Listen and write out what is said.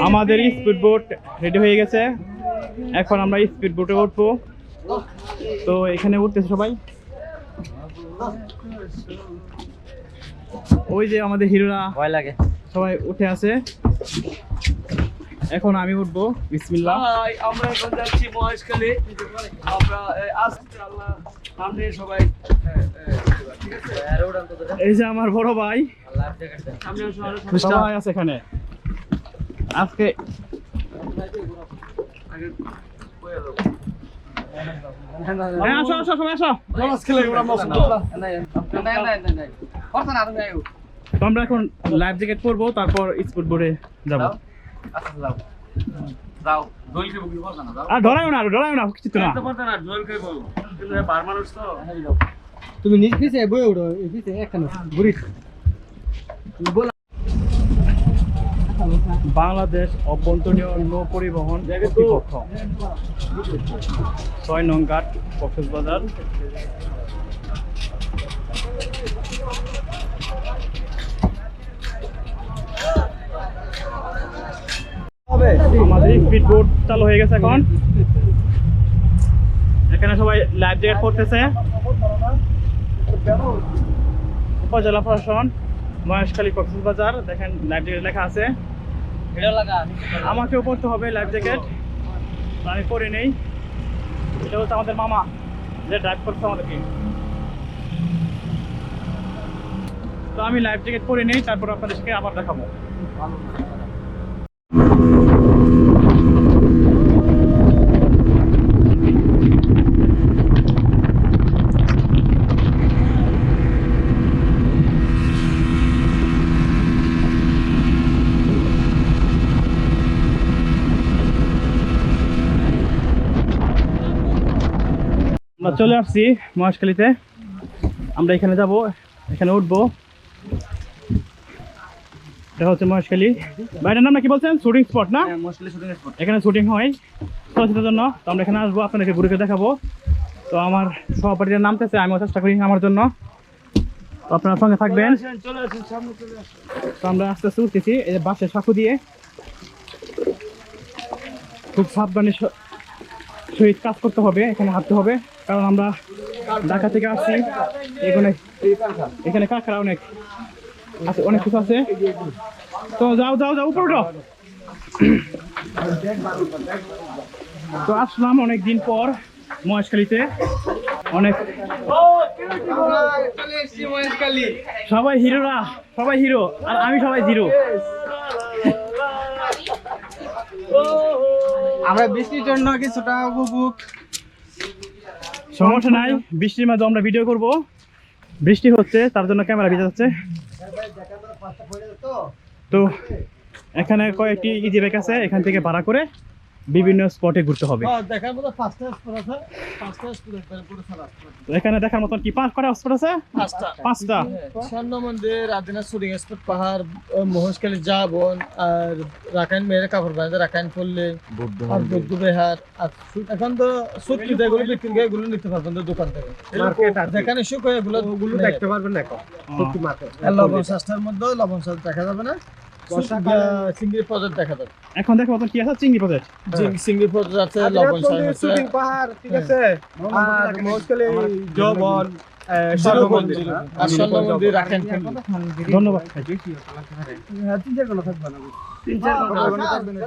আমাদের speed boat ready হয়ে গেছে, এখন আমরা স্পিড বোটে উঠবো। তো এখানে উঠতেছে সবাই, ওই যে আমাদের হিরোরা ভয় লাগে সবাই উঠে আছে। এখন আমি উঠবো, বিসমিল্লাহ। আমরা এখন যাচ্ছি মহেশখালী। আমরা আল্লাহ সামনে সবাই ঠিক আছে। এই যে আমার বড় ভাই সবাই আছে এখানে আজকে। আসো আসো সবাই আসো। তো আমরা এখন লাইফ জ্যাকেট পরবো, তারপর স্পিড বোটে যাবো। আর ডরাইও না কিছু না। তুমি নিজ পিছে বই উঠো, এই পিছে একখানে বুড়ি। বাংলাদেশ অভ্যন্তরীণ নৌ পরিবহন কর্তৃপক্ষ, ৬ নং ঘাট, কক্সবাজার। আমাদের স্পিড বোট চালু হয়ে গেছে এখন। এখানে সবাই লাইফ জ্যাকেট পরতেছে। উপজেলা প্রশাসন, মহেশখালী, কক্সবাজার। দেখেন লাইফ জ্যাকেট লেখা আছে। আমাকেও পরতে হবে লাইফ জ্যাকেট, আমি পরে নেই। এটা হচ্ছে আমাদের মামা যে ড্রাইভ করছে আমাদেরকে। তো আমি লাইফ জ্যাকেট পরে নেই, তারপর আপনাদেরকে আবার দেখাবো। আমরা চলে আসছি মহেশখালীতে। আমরা এখানে যাব, এখানে উঠবো। এটা হচ্ছে মহেশখালী। বাইরের নাম না কি বলছেন? শুটিং স্পট না? এখানে শুটিং হয় চলচ্চিত্রের জন্য। তো আমরা এখানে আসবো, আপনাদেরকে ঘুরে দেখাবো। তো আমার সহপাঠীরা নামতেছে, আমিও চেষ্টা করি আমার জন্য। তো আপনারা সঙ্গে থাকবেন। তো আমরা আস্তে আস্তে উঠতেছি, এই যে বাসের সাঁকু দিয়ে খুব সাবধানে সহিত কাজ করতে হবে, এখানে হাঁটতে হবে, কারণ আমরা ঢাকা থেকে আসছি। এখানে কারখানা অনেক আছে, অনেক কিছু আছে। তো যাও যাও যাও উপরে উঠো। তো আসলাম অনেকদিন পর মহেশখালীতে। অনেক সবাই হিরোরা, সবাই হিরো, আর আমি সবাই জিরো। আমরা বৃষ্টির জন্য কিছুটা উপভোগ। সমস্যা নাই, বৃষ্টির মাঝে আমরা ভিডিও করব। বৃষ্টি হচ্ছে, তার জন্য ক্যামেরা ভিজে যাচ্ছে। তো এখানে কয়েকটি ইজি বাইক আছে, এখান থেকে ভাড়া করে বিভিন্ন স্পটে ঘুরতে হবে। এখানে দেখার মতন কি কটা স্পট আছে? 5টা। স্বর্ণ মন্দির, আদিনাথ শুটিং স্পট, পাহাড়, মহেশখালী জাবন, আর রাখাইন মেয়ের কাপড় বানাতে রাখাইন পড়লে, আর বৌদ্ধ বিহার। আর এখন তো সত্যি এগুলো বিক্রি করে এগুলো নিতে পারবেন দোকান থেকে। যেখানে সুখ হয় এগুলো দেখতে পারবেন না এখন। সত্যি মাত্র লবণ শাস্তার মধ্যে লবণ শাস্তা দেখা যাবে না, চিংড়ি প্রজেক্ট দেখা যাবে। এখন দেখো কি আছে, চিংড়ি প্রজেক্ট, চিংড়ি প্রজেক্ট আছে, লবণ শাস্তা আছে, শুটিং পাহাড়, ঠিক আছে। আর মহেশখালী জবন, স্বর্ণ মন্দির, আর স্বর্ণ মন্দির রাখেন। ধন্যবাদ। 3-4 ঘন্টা থাকবে না, 3-4 ঘন্টা থাকবে না।